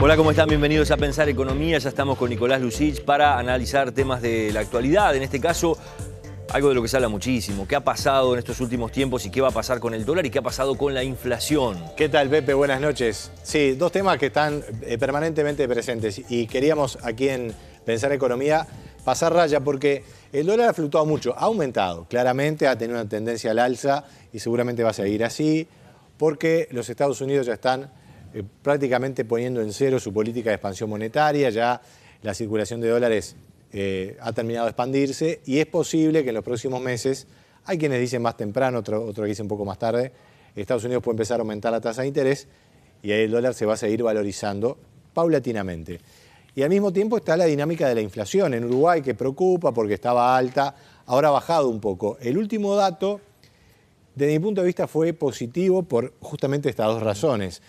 Hola, ¿cómo están? Bienvenidos a Pensar Economía. Ya estamos con Nicolás Lucich para analizar temas de la actualidad. En este caso, algo de lo que se habla muchísimo. ¿Qué ha pasado en estos últimos tiempos y qué va a pasar con el dólar y qué ha pasado con la inflación? ¿Qué tal, Pepe? Buenas noches. Sí, dos temas que están permanentemente presentes y queríamos aquí en Pensar Economía pasar raya porque el dólar ha fluctuado mucho, ha aumentado, claramente ha tenido una tendencia al alza y seguramente va a seguir así porque los Estados Unidos ya están prácticamente poniendo en cero su política de expansión monetaria, ya la circulación de dólares ha terminado de expandirse y es posible que en los próximos meses, hay quienes dicen más temprano, otro que dice un poco más tarde, Estados Unidos puede empezar a aumentar la tasa de interés y ahí el dólar se va a seguir valorizando paulatinamente. Y al mismo tiempo está la dinámica de la inflación en Uruguay que preocupa porque estaba alta, ahora ha bajado un poco. El último dato, desde mi punto de vista, fue positivo por justamente estas dos razones.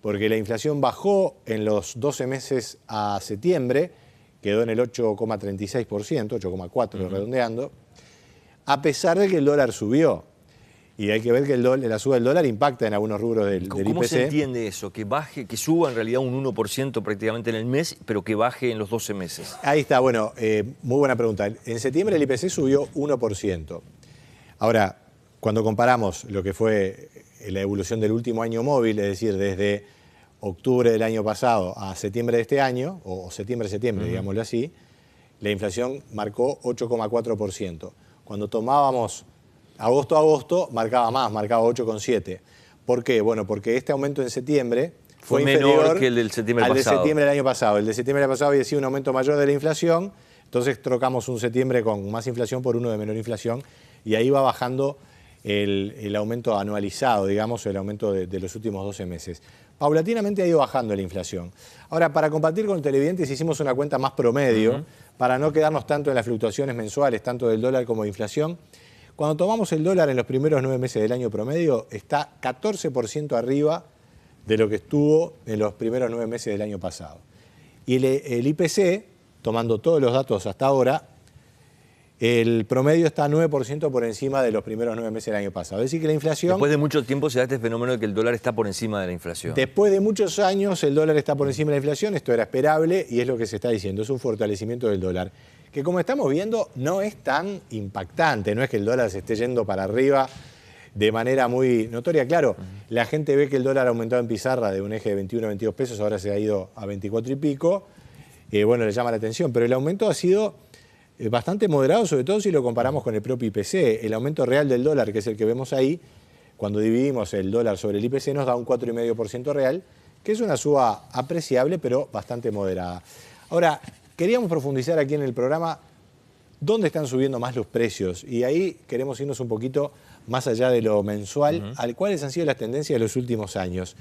Porque la inflación bajó en los 12 meses a septiembre, quedó en el 8,36%, 8,4% redondeando, a pesar de que el dólar subió. Y hay que ver que la suba del dólar impacta en algunos rubros del IPC. ¿Cómo se entiende eso? Que baje, que suba en realidad un 1% prácticamente en el mes, pero que baje en los 12 meses. Ahí está, bueno, muy buena pregunta. En septiembre el IPC subió 1%. Ahora, cuando comparamos lo que fue la evolución del último año móvil, es decir, desde octubre del año pasado a septiembre de este año, o septiembre-septiembre, digámoslo así, la inflación marcó 8,4%. Cuando tomábamos agosto a agosto, marcaba más, marcaba 8,7%. ¿Por qué? Bueno, porque este aumento en septiembre fue menor que el del septiembre al pasado. de septiembre del año pasado. El de septiembre del año pasado había sido un aumento mayor de la inflación, entonces trocamos un septiembre con más inflación por uno de menor inflación y ahí va bajando el aumento anualizado, digamos, el aumento de los últimos 12 meses. Paulatinamente ha ido bajando la inflación. Ahora, para compartir con los televidentes hicimos una cuenta más promedio, para no quedarnos tanto en las fluctuaciones mensuales, tanto del dólar como de inflación. Cuando tomamos el dólar en los primeros 9 meses del año promedio, está 14% arriba de lo que estuvo en los primeros 9 meses del año pasado. Y el IPC, tomando todos los datos hasta ahora, el promedio está 9% por encima de los primeros 9 meses del año pasado. Es decir, que la inflación... Después de mucho tiempo se da este fenómeno de que el dólar está por encima de la inflación. Después de muchos años el dólar está por encima de la inflación, esto era esperable y es lo que se está diciendo, es un fortalecimiento del dólar. Que como estamos viendo no es tan impactante, no es que el dólar se esté yendo para arriba de manera muy notoria. Claro, la gente ve que el dólar ha aumentado en pizarra de un eje de 21 a 22 pesos, ahora se ha ido a 24 y pico, bueno, le llama la atención, pero el aumento ha sido bastante moderado, sobre todo si lo comparamos con el propio IPC. El aumento real del dólar, que es el que vemos ahí, cuando dividimos el dólar sobre el IPC, nos da un 4,5% real, que es una suba apreciable, pero bastante moderada. Ahora, queríamos profundizar aquí en el programa dónde están subiendo más los precios, y ahí queremos irnos un poquito más allá de lo mensual, al cuáles han sido las tendencias de los últimos años.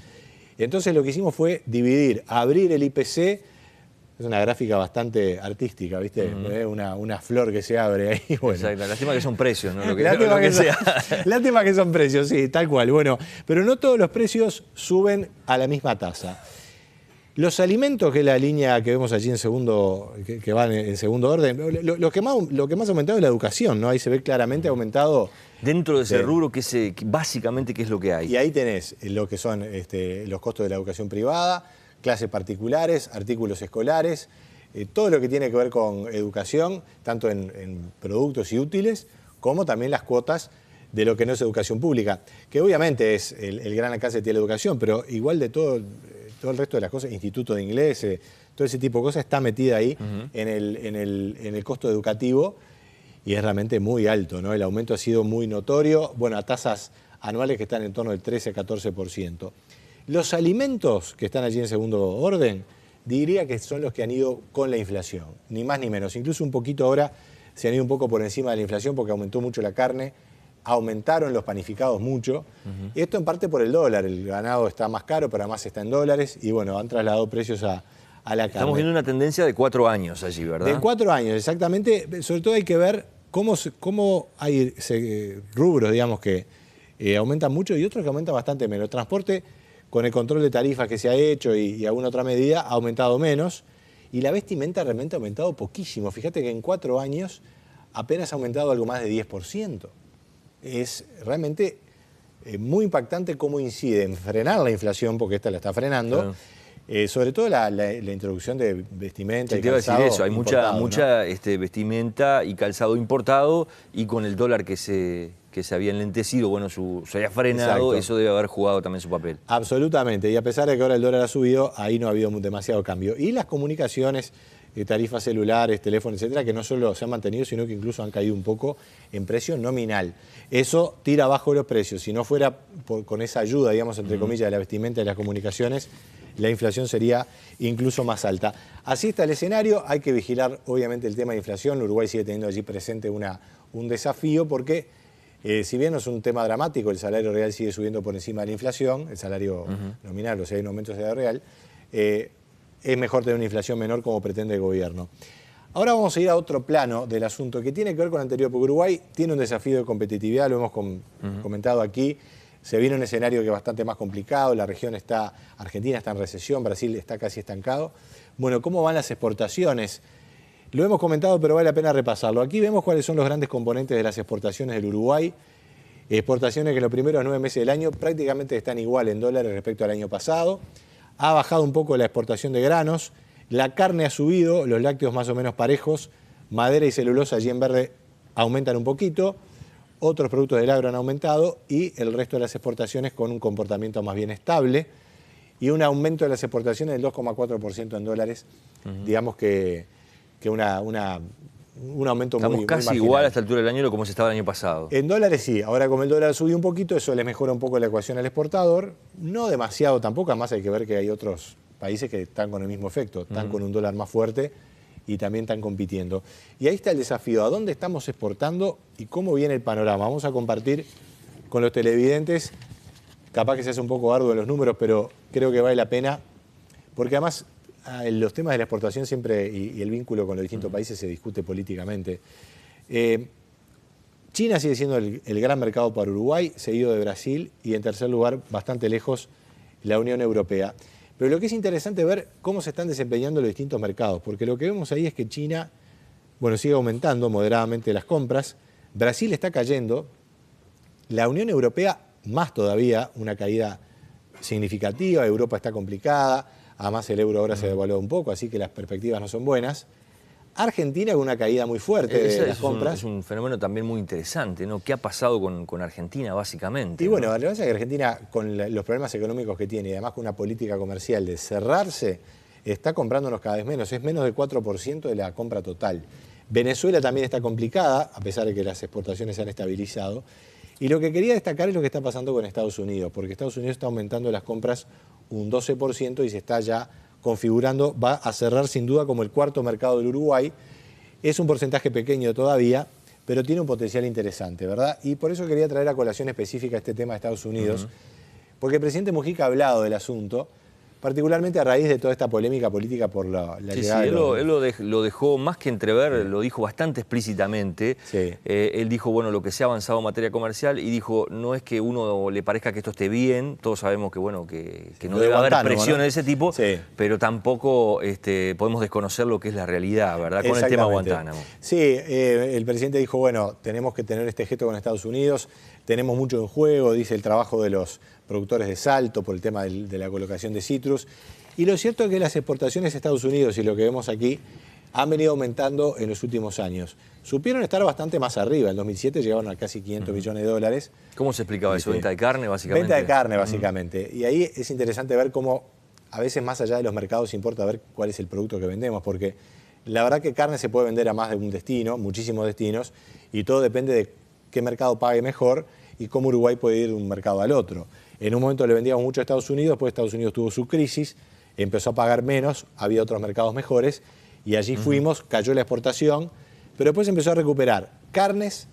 Entonces lo que hicimos fue dividir, abrir el IPC. Es una gráfica bastante artística, ¿viste? Una flor que se abre ahí. Bueno. Exacto, lástima que son precios, ¿no? Lástima que son precios, sí, tal cual. Bueno, pero no todos los precios suben a la misma tasa. Los alimentos, que es la línea que vemos allí en segundo, que van en segundo orden, lo que más ha aumentado es la educación, ¿no? Ahí se ve claramente aumentado. Dentro de ese rubro, básicamente, ¿qué es lo que hay? Y ahí tenés lo que son los costos de la educación privada, clases particulares, artículos escolares, todo lo que tiene que ver con educación, tanto en productos y útiles, como también las cuotas de lo que no es educación pública, que obviamente es el gran alcance que tiene la educación, pero igual de todo el resto de las cosas, instituto de inglés, todo ese tipo de cosas está metida ahí en el costo educativo y es realmente muy alto, ¿no? El aumento ha sido muy notorio, bueno, a tasas anuales que están en torno del 13-14%. Los alimentos que están allí en segundo orden, diría que son los que han ido con la inflación, ni más ni menos. Incluso un poquito ahora se han ido un poco por encima de la inflación porque aumentó mucho la carne, aumentaron los panificados mucho. Y esto en parte por el dólar, el ganado está más caro, pero además está en dólares y bueno, han trasladado precios a la carne. Estamos viendo una tendencia de 4 años allí, ¿verdad? De 4 años, exactamente. Sobre todo hay que ver cómo hay rubros, digamos, que aumentan mucho y otros que aumentan bastante menos. El transporte, con el control de tarifas que se ha hecho y alguna otra medida, ha aumentado menos. Y la vestimenta realmente ha aumentado poquísimo. Fíjate que en 4 años apenas ha aumentado algo más de 10%. Es realmente muy impactante cómo incide en frenar la inflación, porque esta la está frenando, Sobre todo la introducción de vestimenta Sí, y te iba a decir calzado eso, hay importado, mucha ¿no? vestimenta y calzado importado, y con el dólar que se había enlentecido, bueno, se había frenado, Exacto. eso debe haber jugado también su papel. Absolutamente, y a pesar de que ahora el dólar ha subido, ahí no ha habido demasiado cambio. Y las comunicaciones, tarifas celulares, teléfonos, etcétera, que no solo se han mantenido, sino que incluso han caído un poco en precio nominal. Eso tira abajo los precios. Si no fuera con esa ayuda, digamos, entre comillas, de la vestimenta y las comunicaciones, la inflación sería incluso más alta. Así está el escenario, hay que vigilar obviamente el tema de inflación. Uruguay sigue teniendo allí presente un desafío porque si bien no es un tema dramático, el salario real sigue subiendo por encima de la inflación, el salario nominal, o sea, hay un aumento del salario real, es mejor tener una inflación menor como pretende el gobierno. Ahora vamos a ir a otro plano del asunto que tiene que ver con lo anterior, porque Uruguay tiene un desafío de competitividad, lo hemos comentado aquí. Se viene un escenario que es bastante más complicado, la región Argentina está en recesión, Brasil está casi estancado. Bueno, ¿cómo van las exportaciones? Lo hemos comentado, pero vale la pena repasarlo. Aquí vemos cuáles son los grandes componentes de las exportaciones del Uruguay. Exportaciones que en los primeros 9 meses del año prácticamente están igual en dólares respecto al año pasado. Ha bajado un poco la exportación de granos, la carne ha subido, los lácteos más o menos parejos, madera y celulosa allí en verde aumentan un poquito. Otros productos del agro han aumentado y el resto de las exportaciones con un comportamiento más bien estable y un aumento de las exportaciones del 2,4% en dólares. Digamos que un aumento Estamos muy casi marginal. igual a esta altura del año de como se estaba el año pasado. En dólares sí, ahora como el dólar subió un poquito, eso le mejora un poco la ecuación al exportador, no demasiado tampoco, además hay que ver que hay otros países que están con el mismo efecto, están con un dólar más fuerte y también están compitiendo. Y ahí está el desafío, ¿a dónde estamos exportando y cómo viene el panorama? Vamos a compartir con los televidentes, capaz que se hace un poco arduo en los números, pero creo que vale la pena, porque además los temas de la exportación siempre y el vínculo con los distintos países se discute políticamente. China sigue siendo el gran mercado para Uruguay, seguido de Brasil y en tercer lugar, bastante lejos, la Unión Europea. Pero lo que es interesante es ver cómo se están desempeñando los distintos mercados, porque lo que vemos ahí es que China, bueno, sigue aumentando moderadamente las compras, Brasil está cayendo, la Unión Europea más todavía, una caída significativa, Europa está complicada, además el euro ahora se devaluó un poco, así que las perspectivas no son buenas. Argentina con una caída muy fuerte de las compras. Es un fenómeno también muy interesante, ¿no? ¿Qué ha pasado con Argentina, básicamente? Y bueno, ¿no? la verdad es que Argentina, con los problemas económicos que tiene y además con una política comercial de cerrarse, está comprándonos cada vez menos. Es menos del 4% de la compra total. Venezuela también está complicada, a pesar de que las exportaciones se han estabilizado. Y lo que quería destacar es lo que está pasando con Estados Unidos, porque Estados Unidos está aumentando las compras un 12% y se está ya configurando, va a cerrar sin duda como el cuarto mercado del Uruguay. Es un porcentaje pequeño todavía, pero tiene un potencial interesante, ¿verdad? Y por eso quería traer a colación específica este tema de Estados Unidos, porque el presidente Mujica ha hablado del asunto, particularmente a raíz de toda esta polémica política por la llegada de los... Él lo dejó más que entrever, lo dijo bastante explícitamente. Sí. Él dijo, bueno, lo que se ha avanzado en materia comercial, y dijo, no es que uno le parezca que esto esté bien, todos sabemos que, bueno, que no Lo de debe haber Guantánamo, presiones ¿no? de ese tipo, Sí. pero tampoco podemos desconocer lo que es la realidad, ¿verdad? Con el tema Exactamente. Guantánamo. Sí, el presidente dijo, bueno, tenemos que tener este gesto con Estados Unidos, tenemos mucho en juego, dice el trabajo de los productores de Salto por el tema de la colocación de citrus. Y lo cierto es que las exportaciones a Estados Unidos y lo que vemos aquí han venido aumentando en los últimos años. Supieron estar bastante más arriba, en 2007 llegaron a casi 500 millones de dólares. ¿Cómo se explicaba eso? ¿Venta de carne, básicamente? Venta de carne, básicamente. Y ahí es interesante ver cómo, a veces más allá de los mercados, importa ver cuál es el producto que vendemos, porque la verdad que carne se puede vender a más de un destino, muchísimos destinos, y todo depende de qué mercado pague mejor y cómo Uruguay puede ir de un mercado al otro. En un momento le vendíamos mucho a Estados Unidos, después Estados Unidos tuvo su crisis, empezó a pagar menos, había otros mercados mejores, y allí fuimos, cayó la exportación, pero después empezó a recuperar carnes,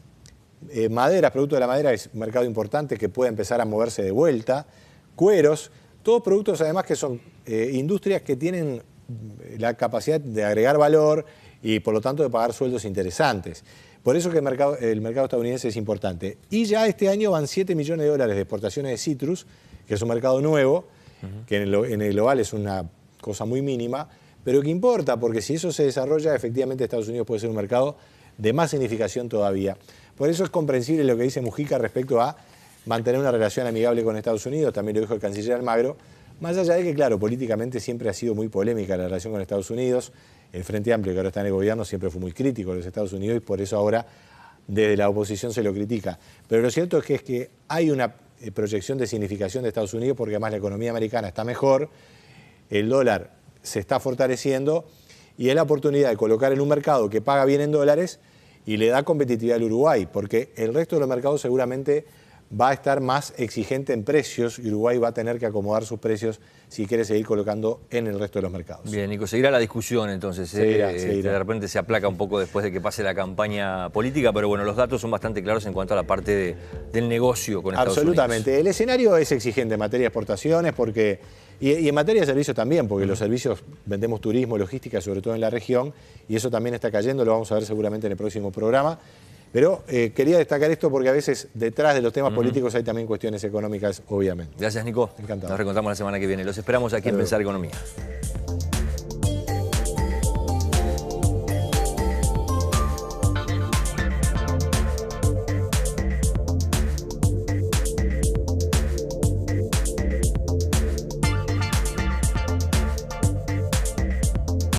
maderas, producto de la madera es un mercado importante que puede empezar a moverse de vuelta, cueros, todos productos además que son industrias que tienen la capacidad de agregar valor y por lo tanto de pagar sueldos interesantes. Por eso que el mercado estadounidense es importante. Y ya este año van 7 millones de dólares de exportaciones de citrus, que es un mercado nuevo, que en el global es una cosa muy mínima, pero que importa, porque si eso se desarrolla, efectivamente Estados Unidos puede ser un mercado de más significación todavía. Por eso es comprensible lo que dice Mujica respecto a mantener una relación amigable con Estados Unidos, también lo dijo el canciller Almagro, Más allá de que, claro, políticamente siempre ha sido muy polémica la relación con Estados Unidos. El Frente Amplio, que ahora está en el gobierno, siempre fue muy crítico de los Estados Unidos y por eso ahora desde la oposición se lo critica. Pero lo cierto es que hay una proyección de significación de Estados Unidos porque además la economía americana está mejor, el dólar se está fortaleciendo y es la oportunidad de colocar en un mercado que paga bien en dólares y le da competitividad al Uruguay, porque el resto de los mercados seguramente va a estar más exigente en precios y Uruguay va a tener que acomodar sus precios si quiere seguir colocando en el resto de los mercados. Bien, Nico, seguirá la discusión entonces. Seguirá. De repente se aplaca un poco después de que pase la campaña política, pero bueno, los datos son bastante claros en cuanto a la parte del negocio con Estados Unidos. Absolutamente. El escenario es exigente en materia de exportaciones y en materia de servicios también, porque los servicios, vendemos turismo, logística, sobre todo en la región, y eso también está cayendo, lo vamos a ver seguramente en el próximo programa. Pero quería destacar esto porque a veces detrás de los temas políticos hay también cuestiones económicas, obviamente. Gracias, Nico. Encantado. Nos reencontramos la semana que viene. Los esperamos aquí en Pensar Economía.